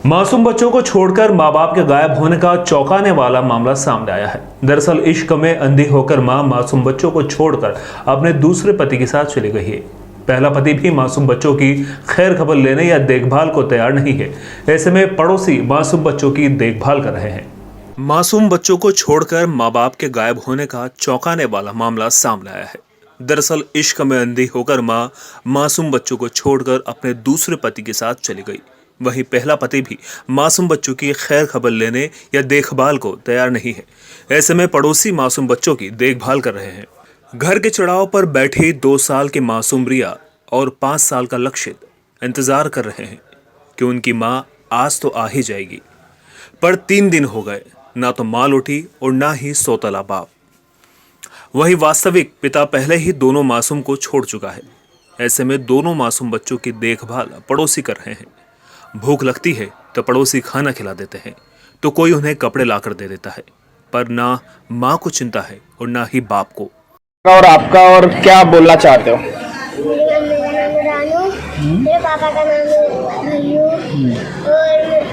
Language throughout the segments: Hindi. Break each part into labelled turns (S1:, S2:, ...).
S1: मासूम बच्चों को छोड़कर मां बाप के गायब होने का चौंकाने वाला मामला सामने आया है। दरअसल इश्क में अंधी होकर मां मासूम बच्चों को छोड़कर अपने दूसरे पति के साथ चली गई है। पहला पति भी मासूम बच्चों की खैर खबर लेने या देखभाल को तैयार नहीं है। ऐसे में पड़ोसी मासूम बच्चों की देखभाल कर रहे हैं। मासूम बच्चों को छोड़कर मां बाप के गायब होने का चौंकाने वाला मामला सामने आया है। दरअसल इश्क में अंधी होकर मां मासूम बच्चों को छोड़कर अपने दूसरे पति के साथ चली गई। वहीं पहला पति भी मासूम बच्चों की खैर खबर लेने या देखभाल को तैयार नहीं है। ऐसे में पड़ोसी मासूम बच्चों की देखभाल कर रहे हैं। घर के चढ़ाव पर बैठी 2 साल की मासूम रिया और 5 साल का लक्षित इंतजार कर रहे हैं कि उनकी मां आज तो आ ही जाएगी, पर 3 दिन हो गए, ना तो मां लौटी और ना ही सौतेला बाप। वहीं वास्तविक पिता पहले ही दोनों मासूम को छोड़ चुका है। ऐसे में दोनों मासूम बच्चों की देखभाल पड़ोसी कर रहे हैं। भूख लगती है तो पड़ोसी खाना खिला देते हैं, तो कोई उन्हें कपड़े लाकर दे देता है, पर ना माँ को चिंता है और ना ही बाप को।
S2: और आपका और क्या बोलना चाहते हो?
S3: मेरी मम्मी का नाम रानू, मेरे पापा का नाम है भैयू और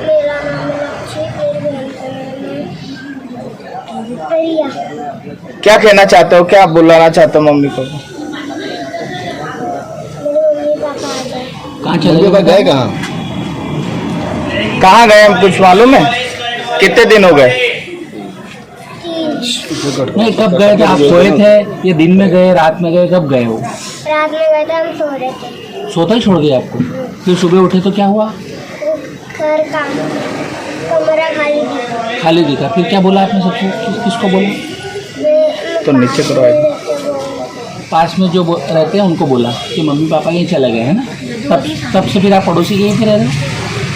S3: मेरा नाम है लक्ष्य, मेरी बहन का नाम है रिया।
S2: क्या कहना चाहते हो, क्या बुलाना चाहते हो मम्मी को?
S3: मेरे मम्मी पापा आ जाए।
S4: कहाँ चले गए?
S2: कहाँ गए हम कुछ मालूम है? कितने दिन हो गए?
S4: नहीं, कब गए थे? आप सोए थे? ये दिन में गए, रात में गए, कब गए हो?
S3: रात में गए थे, हम सो रहे थे।
S4: सोता ही छोड़ दिया आपको? फिर सुबह उठे तो क्या हुआ?
S3: घर का कमरा
S4: खाली दिखा। फिर क्या बोला आपने सबको? किसको बोला?
S2: तो नीचे करो आए।
S4: पास में जो रहते हैं उनको बोला कि मम्मी पापा यहीं चले गए हैं ना? तब से फिर आप पड़ोसी के यहीं पे रह रहे हैं?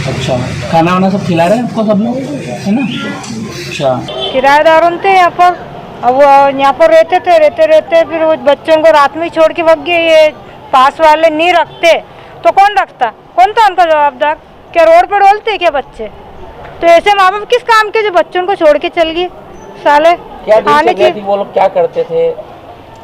S4: अच्छा, खाना वाना सब खिला रहे हैं आपको सब लोग, है ना? अच्छा,
S5: किराएदारों थे यहाँ पर। अब वो यहाँ पर रहते फिर वो बच्चों को रात में छोड़ के भाग गए। ये पास वाले नहीं रखते तो कौन रखता? कौन था उनका जवाबदार? क्या रोड पर डोलते क्या बच्चे? तो ऐसे माँ बाप किस काम के जो बच्चों को छोड़ के चल गए साले?
S4: क्या
S5: आने की
S4: वो लोग क्या करते थे?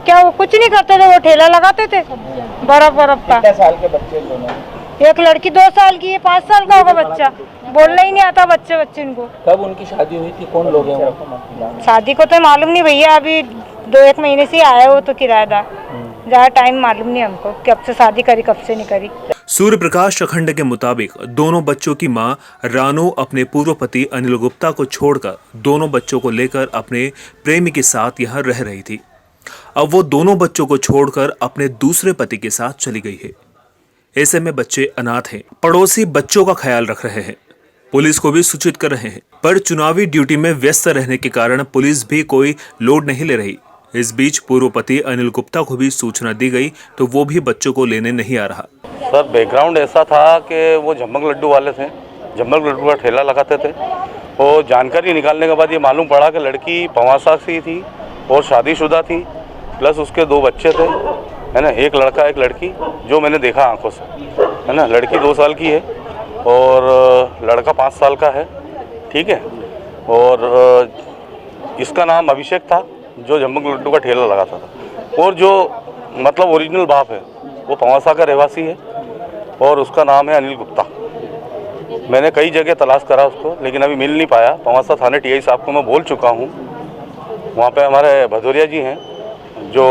S5: क्या वो कुछ नहीं करते थे, वो ठेला लगाते थे बर्फ का।
S4: कितने साल के बच्चे दोनों?
S5: एक लड़की 2 साल की है, 5 साल का होगा बच्चा। बोलना ही नहीं आता बच्चे इनको।
S4: कब उनकी शादी हुई थी? कौन लोग हैं वो?
S5: शादी को तो मालूम नहीं भैया, अभी 2-1 महीने से आया हो तो किराएदार। ज़्यादा टाइम मालूम नहीं हमको कि कब से शादी करी कब से नहीं करी।
S1: सूर्य प्रकाश अखंड के मुताबिक दोनों बच्चों की मां रानू अपने पूर्व पति अनिल गुप्ता को छोड़कर दोनों बच्चों को लेकर अपने प्रेमी के साथ यहां रह रही थी। अब वो दोनों बच्चों को छोड़कर अपने दूसरे पति के साथ चली गई है। ऐसे में बच्चे अनाथ हैं। पड़ोसी बच्चों का ख्याल रख रहे हैं, पुलिस को भी सूचित कर रहे हैं, पर चुनावी ड्यूटी में व्यस्त रहने के कारण पुलिस भी कोई लोड नहीं ले रही। इस बीच पूर्व पति अनिल गुप्ता को भी सूचना दी गई तो वो भी बच्चों को लेने नहीं आ रहा।
S6: सर, बैकग्राउंड ऐसा था कि वो झम्मक लड्डू वाले थे, झम्मक लड्डू का ठेला लगाते थे। और जानकारी निकालने के बाद ये मालूम पड़ा कि लड़की पवासा से थी और शादीशुदा थी, प्लस उसके 2 बच्चे थे, है ना, एक लड़का एक लड़की, जो मैंने देखा आंखों से, है ना। लड़की 2 साल की है और लड़का 5 साल का है, ठीक है। और इसका नाम अभिषेक था, जो झम्मक लड्डू का ठेला लगाता था। और जो मतलब ओरिजिनल बाप है वो पवासा का रहवासी है और उसका नाम है अनिल गुप्ता। मैंने कई जगह तलाश करा उसको, लेकिन अभी मिल नहीं पाया। पवासा थाने टीआई साहब को मैं बोल चुका हूँ। वहाँ पे हमारे भदौरिया जी हैं जो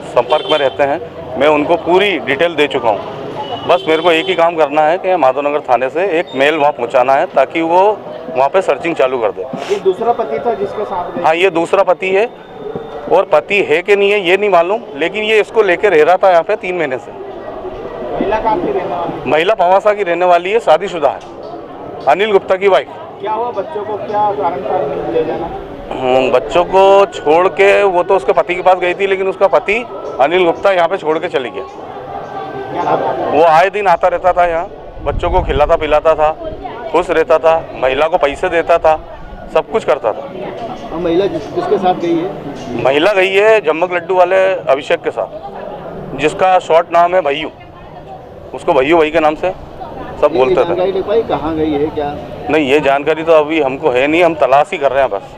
S6: संपर्क में रहते हैं, मैं उनको पूरी डिटेल दे चुका हूँ। बस मेरे को एक ही काम करना है कि माधवनगर थाने से एक मेल वहाँ पहुँचाना है ताकि वो वहाँ पे सर्चिंग चालू कर दे।
S2: ये दूसरा पति था जिसके साथ गए?
S6: हाँ, ये दूसरा पति है, और पति है कि नहीं है ये नहीं मालूम, लेकिन ये इसको लेके रह रहा था यहाँ पे 3 महीने से।
S2: महिला कहाँ की रहने वाली?
S6: महिला पवासा की रहने वाली है, शादीशुदा है, अनिल गुप्ता की वाइफ।
S2: क्या हुआ बच्चों को, क्या कारण था ले जाना?
S6: बच्चों को छोड़ के वो तो उसके पति के पास गई थी, लेकिन उसका पति अनिल गुप्ता यहाँ पे छोड़ के चली गया। वो आए दिन आता रहता था यहाँ, बच्चों को खिलाता पिलाता था, खुश रहता था, महिला को पैसे देता था, सब कुछ करता था।
S2: और महिला किसके साथ गई है?
S6: महिला गई है झम्मक लड्डू वाले अभिषेक के साथ, जिसका शॉर्ट नाम है भैयू। उसको भैयू भाई के नाम से सब बोलते थे।
S2: जानकारी ले पाई कहाँ गई है क्या?
S6: नहीं, ये जानकारी तो अभी हमको है नहीं, हम तलाश ही कर रहे हैं बस।